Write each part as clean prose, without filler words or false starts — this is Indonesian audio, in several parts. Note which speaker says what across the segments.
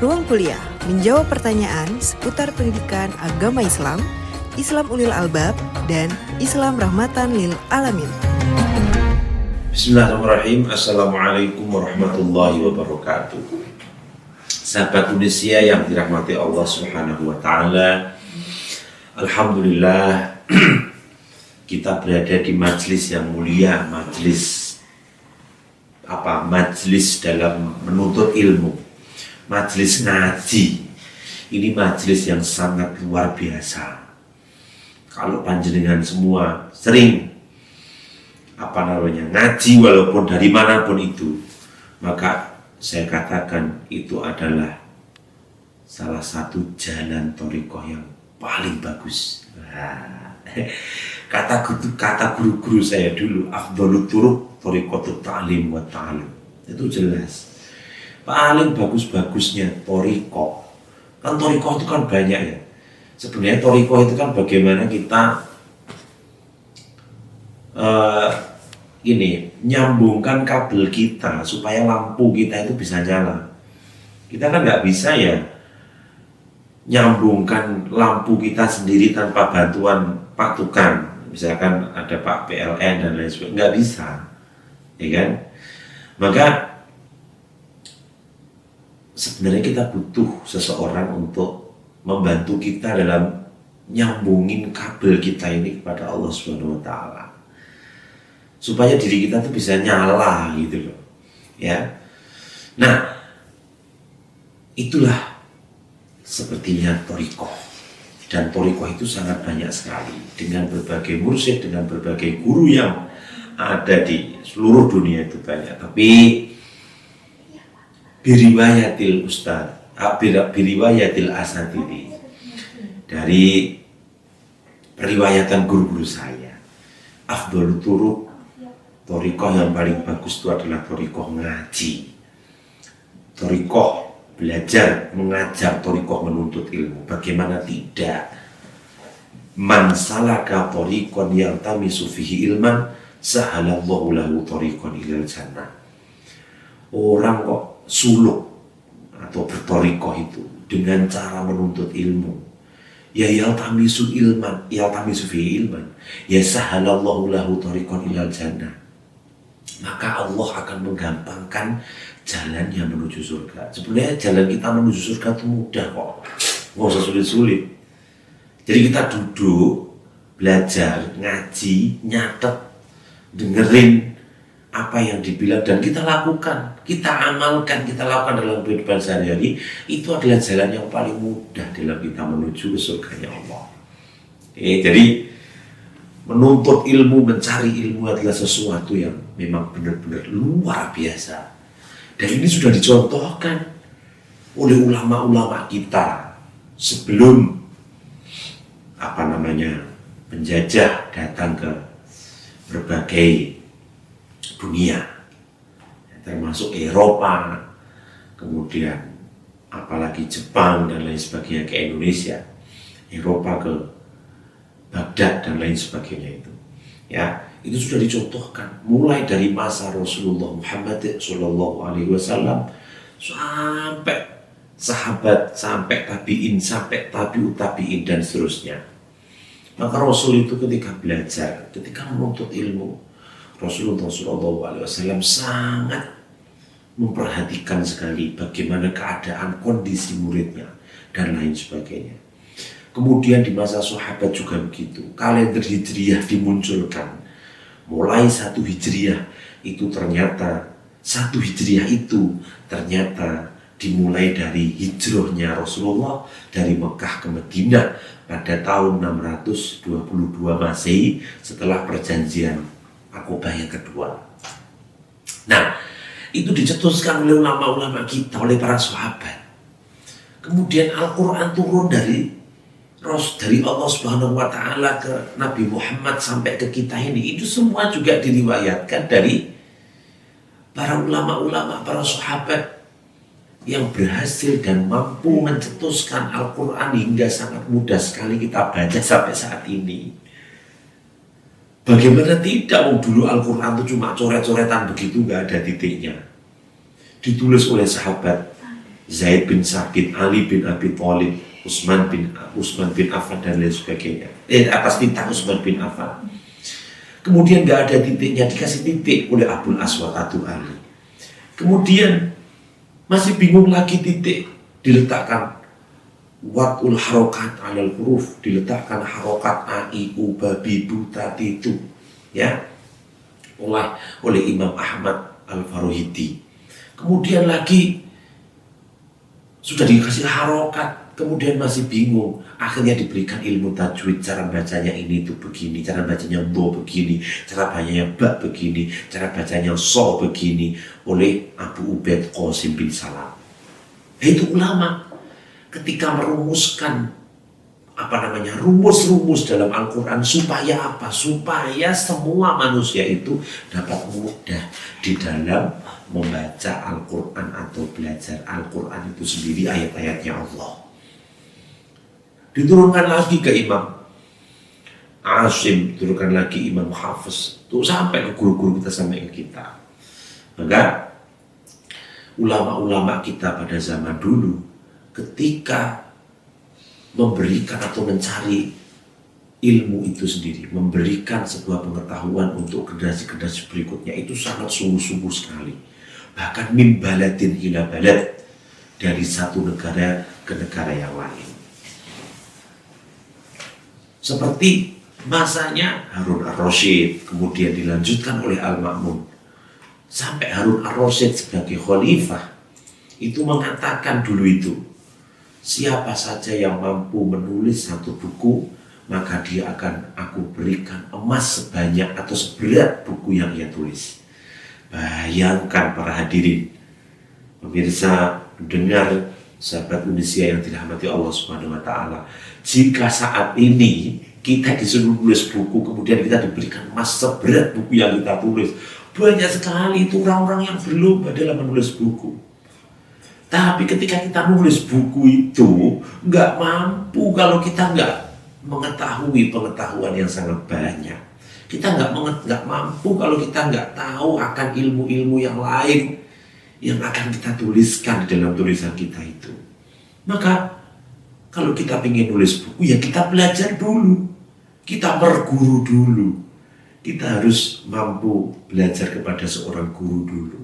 Speaker 1: Ruang Kuliah menjawab pertanyaan seputar pendidikan agama Islam, Islam Ulil Albab, dan Islam Rahmatan Lil Alamin.
Speaker 2: Bismillahirrahmanirrahim. Assalamualaikum warahmatullahi wabarakatuh. Sahabat Indonesia yang dirahmati Allah Subhanahu wa taala. Alhamdulillah kita berada di majelis yang mulia, majelis dalam menuntut ilmu, majelis ngaji. Ini majelis yang sangat luar biasa. Kalau panjenengan semua sering ngaji walaupun dari manapun itu, maka saya katakan itu adalah salah satu jalan thariqah yang paling bagus. Kata guru-guru saya dulu, afdhalut turuq thariqatut ta'lim wa ta'allum. Itu jelas. Paling bagus-bagusnya thariqah. Kan thariqah itu kan banyak ya. Sebenarnya thariqah itu kan bagaimana kita nyambungkan kabel kita supaya lampu kita itu bisa nyala. Kita kan nggak bisa ya nyambungkan lampu kita sendiri tanpa bantuan Pak Tukang. Misalkan ada Pak PLN dan lain sebagainya, nggak bisa, ya kan? Maka sebenarnya kita butuh seseorang untuk membantu kita dalam nyambungin kabel kita ini kepada Allah Subhanahu wa taala, supaya diri kita tuh bisa nyala gitu loh, ya. Nah, itulah sepertinya thariqah. Dan thariqah itu sangat banyak sekali, dengan berbagai mursyid, dengan berbagai guru yang ada di seluruh dunia itu banyak. Tapi biriwayatil asatidhi, dari periwayatan guru-guru saya, afdhalut turuq, thariqah yang paling bagus itu adalah thariqah ngaji, thariqah belajar, mengajar, thariqah menuntut ilmu. Bagaimana tidak? Man salaka thariqan yaltamisu fihi ilman, sahalallahu lahu thariqan ilal jannah. Orang kok suluk atau berthariqah itu dengan cara menuntut ilmu, ya yaltamisu fihi ilman, ya sahalallahu lahu thariqan ilal jannah, maka Allah akan menggampangkan jalannya menuju surga. Sebenarnya jalan kita menuju surga itu mudah kok, nggak usah sulit-sulit. Jadi kita duduk, belajar, ngaji, nyatet, dengerin apa yang dibilang dan kita lakukan, kita amalkan, kita lakukan dalam kehidupan sehari-hari. Itu adalah jalan yang paling mudah dalam kita menuju ke surganya Allah. Jadi menuntut ilmu, mencari ilmu adalah sesuatu yang memang benar-benar luar biasa. Dan ini sudah dicontohkan oleh ulama-ulama kita sebelum penjajah datang ke berbagai dunia, termasuk Eropa, kemudian apalagi Jepang dan lain sebagainya ke Indonesia, Eropa ke Baghdad dan lain sebagainya itu. Ya, itu sudah dicontohkan mulai dari masa Rasulullah Muhammad SAW sampai sahabat, sampai tabi'in, sampai tabi'ut tabi'in dan seterusnya. Maka Rasul itu ketika belajar, ketika menuntut ilmu, Rasulullah SAW sangat memperhatikan sekali bagaimana keadaan kondisi muridnya dan lain sebagainya. Kemudian di masa sahabat juga begitu, kalender hijriyah dimunculkan. Mulai 1 hijriyah itu ternyata dimulai dari hijrahnya Rasulullah dari Mekah ke Madinah pada tahun 622 Masehi setelah perjanjian Aqabah yang kedua. Nah, itu dicetuskan oleh ulama-ulama kita, oleh para sahabat. Kemudian Al-Quran turun dari Allah Subhanahu wa taala ke Nabi Muhammad sampai ke kita ini. Itu semua juga diriwayatkan dari para ulama-ulama, para sahabat yang berhasil dan mampu mencetuskan Al-Quran hingga sangat mudah sekali kita baca sampai saat ini. Bagaimana tidak? Dulu Al-Quran itu cuma coret-coretan begitu, nggak ada titiknya. Ditulis oleh sahabat Zaid bin Sabit, Ali bin Abi Thalib, Utsman bin Affan dan lain sebagainya. Atas tentang Utsman bin Affan. Kemudian nggak ada titiknya, dikasih titik oleh Abul Aswad Ad-Du'ali. Kemudian masih bingung lagi, titik diletakkan watul harokat alal huruf, diletakkan harokat a i u babi buta itu, ya, oleh Imam Ahmad Al-Farohidi. Kemudian lagi sudah dikasih harokat, kemudian masih bingung. Akhirnya diberikan ilmu tajwid, cara bacanya ini itu begini, cara bacanya bo begini, cara bacanya ba begini, cara bacanya so begini, oleh Abu Ubaid Qasim bin Salam. Itu ulama ketika merumuskan rumus-rumus dalam Al-Quran, supaya apa? Supaya semua manusia itu dapat mudah di dalam membaca Al-Quran atau belajar Al-Quran itu sendiri, ayat-ayatnya Allah. Diturunkan lagi ke Imam Asim, diturunkan lagi Imam Hafiz, tuh sampai ke guru-guru kita, sampai ke kita. Maka ulama-ulama kita pada zaman dulu ketika memberikan atau mencari ilmu itu sendiri, memberikan sebuah pengetahuan untuk generasi-generasi berikutnya, itu sangat sungguh-sungguh sekali. Bahkan min baladin ila balad, dari satu negara ke negara yang lain. Seperti masanya Harun Ar-Rasyid, kemudian dilanjutkan oleh Al-Ma'mun. Sampai Harun Ar-Rasyid sebagai khalifah itu mengatakan dulu itu, siapa saja yang mampu menulis satu buku, maka dia akan aku berikan emas sebanyak atau seberat buku yang ia tulis. Bayangkan para hadirin, pemirsa, mendengar, sahabat Indonesia yang dirahmati Allah Subhanahu wa Ta'ala, jika saat ini kita disuruh menulis buku, kemudian kita diberikan emas seberat buku yang kita tulis, banyak sekali itu orang-orang yang belum dalam menulis buku. Tapi ketika kita nulis buku itu nggak mampu kalau kita nggak mengetahui pengetahuan yang sangat banyak. Kita nggak mampu kalau kita nggak tahu akan ilmu-ilmu yang lain yang akan kita tuliskan di dalam tulisan kita itu. Maka kalau kita ingin nulis buku, ya kita belajar dulu, kita berguru dulu. Kita harus mampu belajar kepada seorang guru dulu.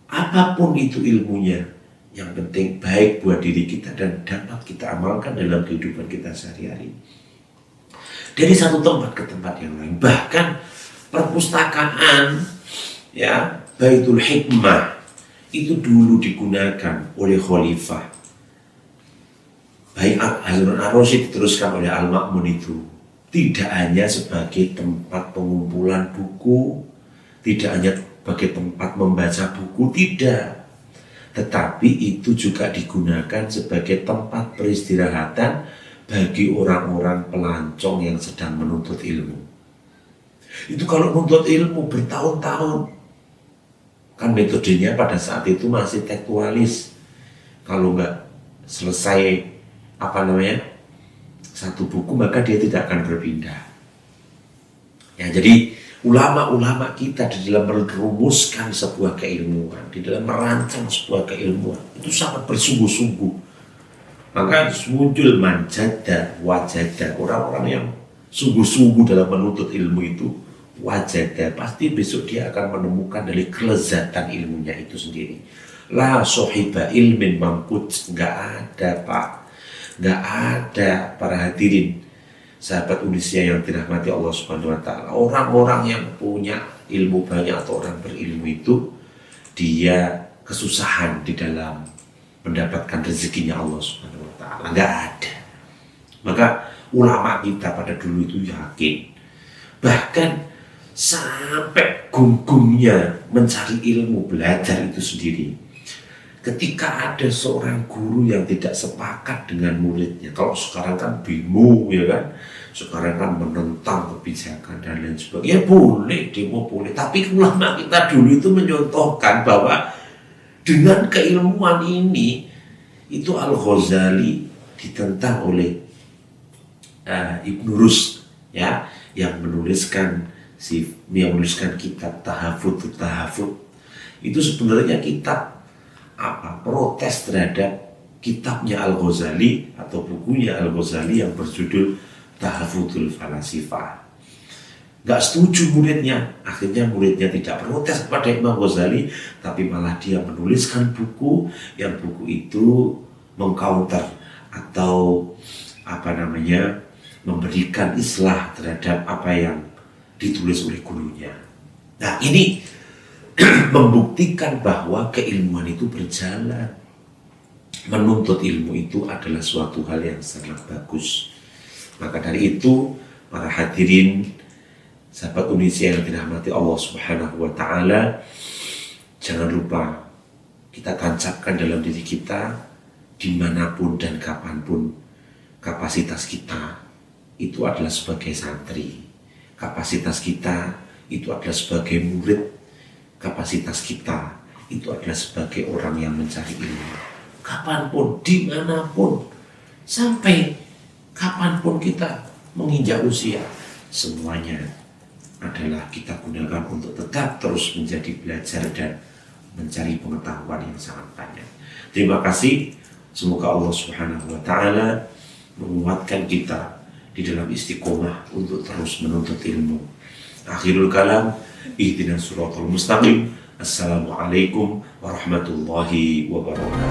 Speaker 2: Apapun itu ilmunya, yang penting baik buat diri kita dan dapat kita amalkan dalam kehidupan kita sehari-hari. Dari satu tempat ke tempat yang lain. Bahkan perpustakaan, ya, Baitul Hikmah itu dulu digunakan oleh khalifah. Baik Harun Ar-Rasyid diteruskan oleh Al-Ma'mun itu tidak hanya sebagai tempat pengumpulan buku, tidak hanya sebagai tempat membaca buku, tidak. Tetapi itu juga digunakan sebagai tempat peristirahatan bagi orang-orang pelancong yang sedang menuntut ilmu. Itu kalau menuntut ilmu bertahun-tahun, kan metodenya pada saat itu masih tekstualis. Kalau nggak selesai satu buku, maka dia tidak akan berpindah. Ya, jadi ulama-ulama kita di dalam merumuskan sebuah keilmuan, di dalam merancang sebuah keilmuan, itu sangat bersungguh-sungguh. Maka muncul manjada, wajada, orang-orang yang sungguh-sungguh dalam menuntut ilmu itu, wajada, pasti besok dia akan menemukan dari kelezatan ilmunya itu sendiri. La sohiba ilmin mamkut, nggak ada Pak, nggak ada para hadirin, sahabat Indonesia yang dirahmati Allah Subhanahu wa Ta'ala. Orang-orang yang punya ilmu banyak atau orang berilmu itu, dia kesusahan di dalam mendapatkan rezekinya Allah Subhanahu wa Ta'ala, nggak ada. Maka ulama kita pada dulu itu yakin, bahkan sampai gunggungnya mencari ilmu, belajar itu sendiri. Ketika ada seorang guru yang tidak sepakat dengan muridnya, kalau sekarang kan bingung, ya kan, sekarang kan menentang kebijakan dan lain sebagainya, ya boleh, demo boleh. Tapi ulama kita dulu itu menyontohkan bahwa dengan keilmuan ini, itu Al-Ghazali ditentang oleh Ibnu Rushd, ya, yang menuliskan kitab Tahafut. Itu sebenarnya kitab protes terhadap kitabnya Al-Ghazali atau bukunya Al-Ghazali yang berjudul Tahafudul Falasifah. Gak setuju muridnya, akhirnya muridnya tidak protes kepada Imam Ghazali, tapi malah dia menuliskan buku yang buku itu mengcounter atau memberikan islah terhadap apa yang ditulis oleh gurunya. Nah, ini membuktikan bahwa keilmuan itu berjalan. Menuntut ilmu itu adalah suatu hal yang sangat bagus. Maka dari itu, para hadirin sahabat Indonesia yang dirahmati Allah Subhanahu wa Ta'ala, jangan lupa kita tancapkan dalam diri kita, dimanapun dan kapanpun, kapasitas kita itu adalah sebagai santri, kapasitas kita itu adalah sebagai murid, kapasitas kita itu adalah sebagai orang yang mencari ilmu. Kapanpun, dimanapun, sampai kapanpun kita menginjak usia, semuanya adalah kita gunakan untuk tetap terus menjadi belajar dan mencari pengetahuan yang sangat banyak. Terima kasih. Semoga Allah Subhanahu wa Ta'ala menguatkan kita di dalam istiqomah untuk terus menuntut ilmu. Akhirul kalam, ihdinas siratal mustaqim. Assalamualaikum warahmatullahi wabarakatuh.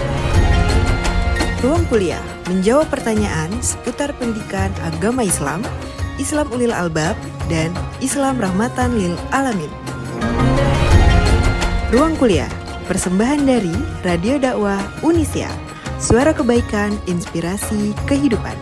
Speaker 1: Ruang Kuliah menjawab pertanyaan seputar pendidikan agama Islam, Islam Ulil Albab, dan Islam Rahmatan Lil Alamin. Ruang Kuliah, persembahan dari Radio Dakwah Unisya, suara kebaikan, inspirasi kehidupan.